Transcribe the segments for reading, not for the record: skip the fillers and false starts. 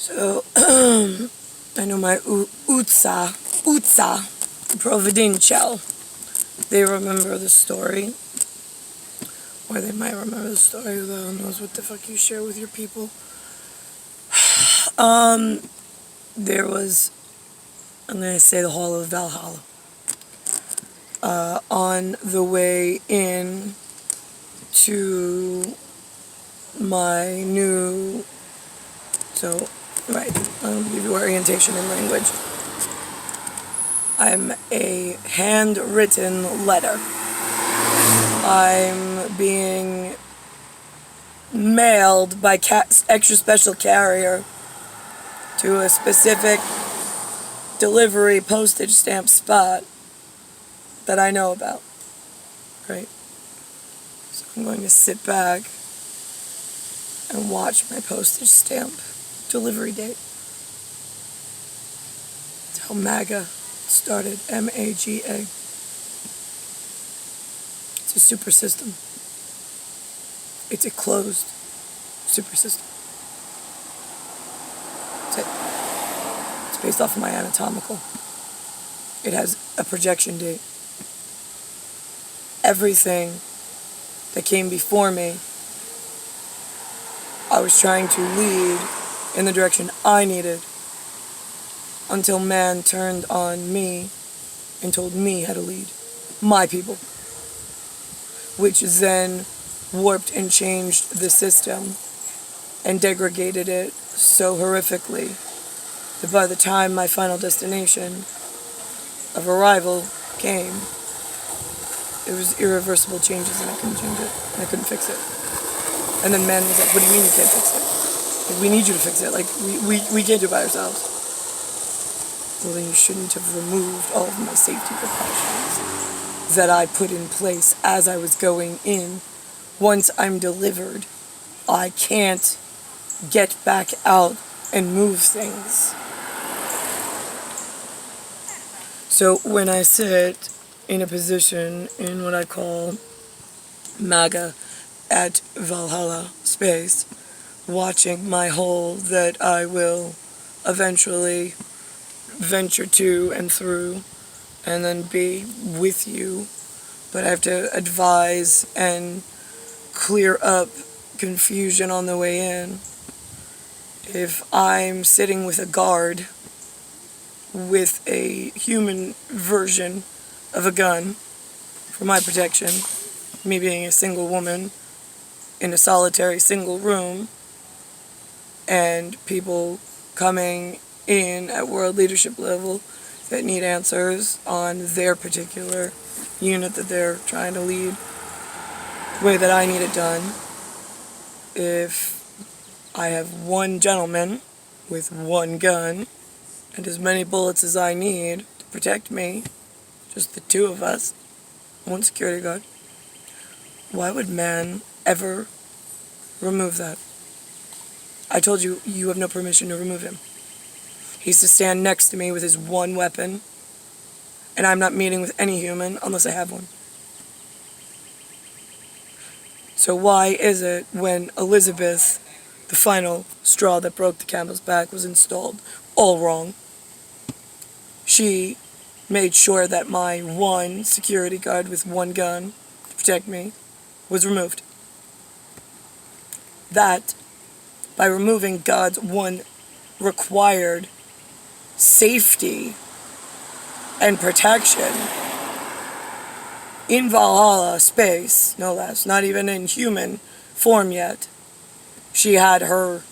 So, I know my Utsa Providencial, they remember the story. Or they might remember the story, who the hell knows what the fuck you share with your people. There was, I'm going to say the Hall of Valhalla. On the way in to my new, so, right, I'll give you orientation in language. I'm a handwritten letter. I'm being mailed by extra special carrier to a specific delivery postage stamp spot that I know about. Great. So I'm going to sit back and watch my postage stamp delivery date. That's how MAGA started, M-A-G-A. It's a super system. It's a closed super system. That's it. It's based off of my anatomical. It has a projection date. Everything that came before me, I was trying to lead in the direction I needed until man turned on me and told me how to lead my people, which then warped and changed the system and degraded it so horrifically that by the time my final destination of arrival came, it was irreversible changes and I couldn't change it and I couldn't fix it. And then man was like, what do you mean you can't fix it? Like, we need you to fix it. Like, we can't do it by ourselves. Well, then you shouldn't have removed all of my safety precautions that I put in place as I was going in. Once I'm delivered, I can't get back out and move things. So when I sit in a position in what I call MAGA at Valhalla space, watching my hole that I will eventually venture to and through and then be with you, but I have to advise and clear up confusion on the way in. If I'm sitting with a guard with a human version of a gun for my protection, me being a single woman in a solitary single room, and people coming in at world leadership level that need answers on their particular unit that they're trying to lead the way that I need it done. If I have one gentleman with one gun and as many bullets as I need to protect me, just the two of us, one security guard, why would man ever remove that? I told you, you have no permission to remove him. He's to stand next to me with his one weapon, and I'm not meeting with any human unless I have one. So why is it when Elizabeth, the final straw that broke the camel's back, was installed, all wrong? She made sure that my one security guard with one gun to protect me was removed. That, by removing God's one required safety and protection in Valhalla space, no less, not even in human form yet, she had her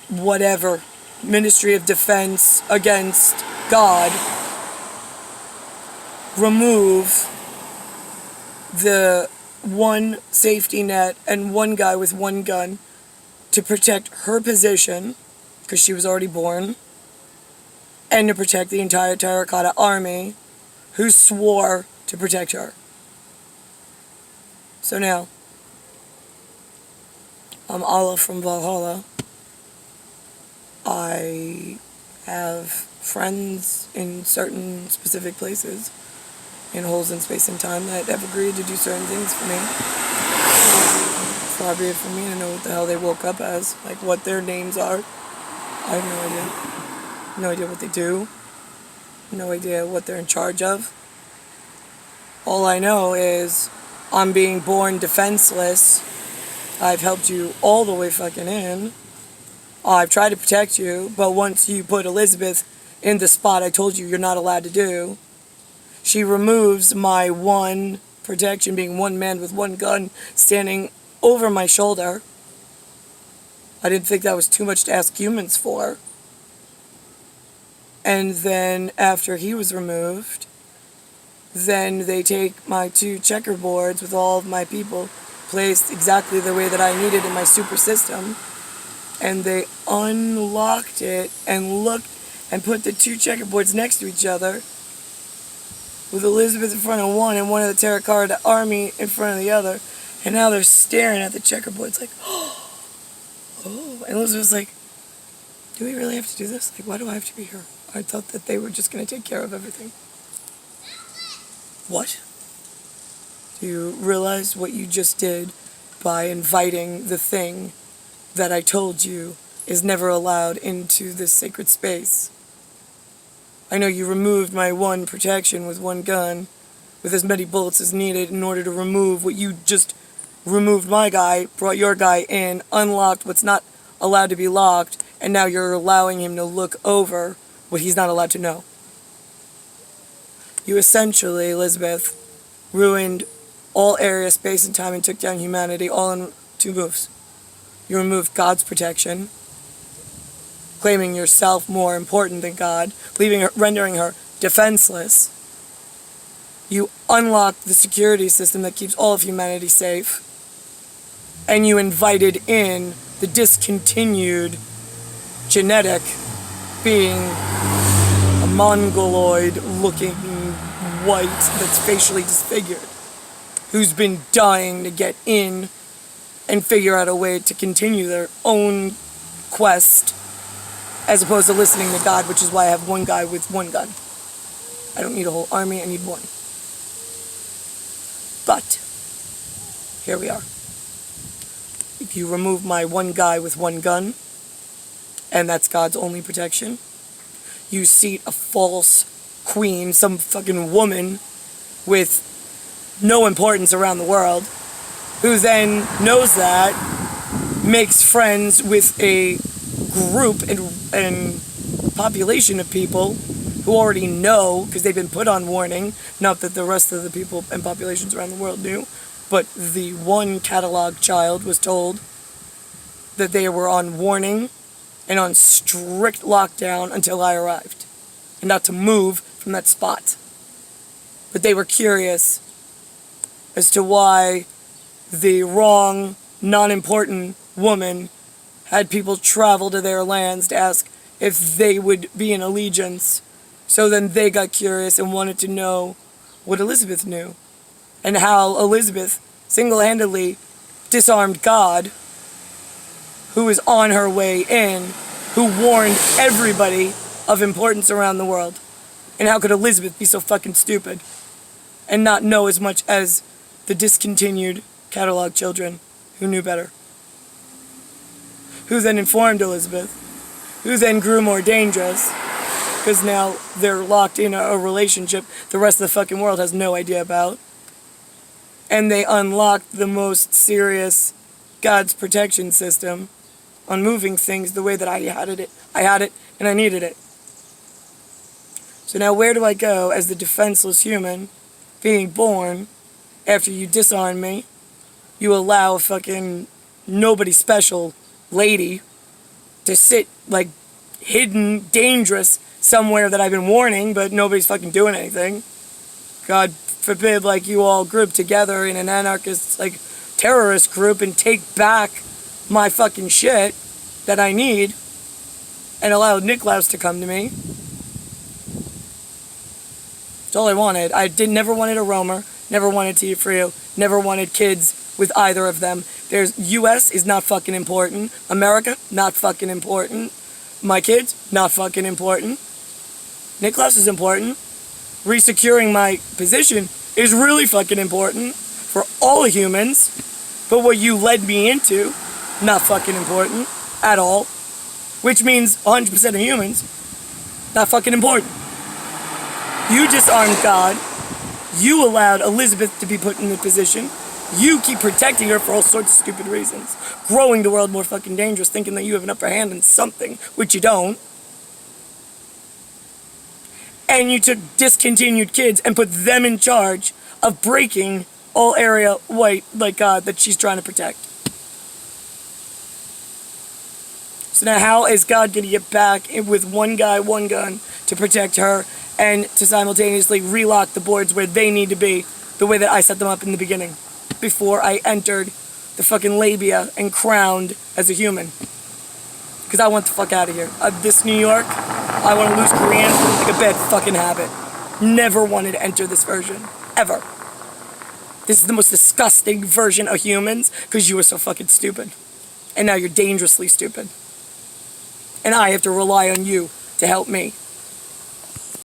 whatever Ministry of Defense against God remove the one safety net and one guy with one gun to protect her position, because she was already born, and to protect the entire Terracotta Army, who swore to protect her. So now, I'm Allah from Valhalla. I have friends in certain specific places, in holes in space and time, that have agreed to do certain things for me. far be it from me to know what the hell they woke up as, like what their names are. I have no idea. No idea what they do. No idea what they're in charge of. All I know is I'm being born defenseless. I've helped you all the way fucking in. I've tried to protect you, but once you put Elizabeth in the spot I told you you're not allowed to do, she removes my one protection, being one man with one gun standing over my shoulder. I didn't think that was too much to ask humans for. And then after he was removed, then they take my 2 checkerboards with all of my people placed exactly the way that I needed in my super system, and they unlocked it and looked and put the 2 checkerboards next to each other with Elizabeth in front of one and one of the Terra Carta army in front of the other, and now they're staring at the checkerboards like, oh, and Elizabeth's like, do we really have to do this? Like, why do I have to be here? I thought that they were just going to take care of everything. What? Do you realize what you just did by inviting the thing that I told you is never allowed into this sacred space? I know you removed my one protection with one gun, with as many bullets as needed in order to remove what you just removed my guy, brought your guy in, unlocked what's not allowed to be locked, and now you're allowing him to look over what he's not allowed to know. You essentially, Elizabeth, ruined all area, space, and time and took down humanity all in 2 moves. You removed God's protection, claiming yourself more important than God, rendering her defenseless. You unlocked the security system that keeps all of humanity safe, and you invited in the discontinued genetic being, a mongoloid-looking white that's facially disfigured, who's been dying to get in and figure out a way to continue their own quest, as opposed to listening to God, which is why I have one guy with one gun. I don't need a whole army, I need one. But here we are. If you remove my one guy with one gun, and that's God's only protection, you seat a false queen, some fucking woman with no importance around the world, who then knows that, makes friends with a group and population of people who already know, because they've been put on warning, not that the rest of the people and populations around the world knew, but the one catalog child was told that they were on warning and on strict lockdown until I arrived, and not to move from that spot. But they were curious as to why the wrong, non-important woman had people travel to their lands to ask if they would be in allegiance. So then they got curious and wanted to know what Elizabeth knew, and how Elizabeth single-handedly disarmed God, who was on her way in, who warned everybody of importance around the world. And how could Elizabeth be so fucking stupid and not know as much as the discontinued catalog children who knew better? Who then informed Elizabeth, who then grew more dangerous, because now they're locked in a relationship the rest of the fucking world has no idea about. And they unlocked the most serious God's protection system on moving things the way that I had it and I needed it. So now where do I go as the defenseless human being born after you disarm me? You allow a fucking nobody special lady to sit like hidden, dangerous somewhere that I've been warning, but nobody's fucking doing anything. God forbid, like, you all group together in an anarchist, like, terrorist group and take back my fucking shit that I need and allow Nicklaus to come to me. That's all I wanted. I never wanted a roamer, never wanted Tia Frio, never wanted kids with either of them. There's US is not fucking important. America, not fucking important. My kids, not fucking important. Nicklaus is important. Resecuring my position is really fucking important for all humans. But what you led me into, not fucking important at all. Which means 100% of humans, not fucking important. You disarmed God. You allowed Elizabeth to be put in the position. You keep protecting her for all sorts of stupid reasons. Growing the world more fucking dangerous, thinking that you have an upper hand in something, which you don't. And you took discontinued kids and put them in charge of breaking all area white like God that she's trying to protect. So now how is God going to get back with one guy, one gun to protect her and to simultaneously relock the boards where they need to be the way that I set them up in the beginning before I entered the fucking labia and crowned as a human? Because I want the fuck out of here. This New York, I want to lose Korean like a bad fucking habit. Never wanted to enter this version. Ever. This is the most disgusting version of humans because you were so fucking stupid. And now you're dangerously stupid. And I have to rely on you to help me.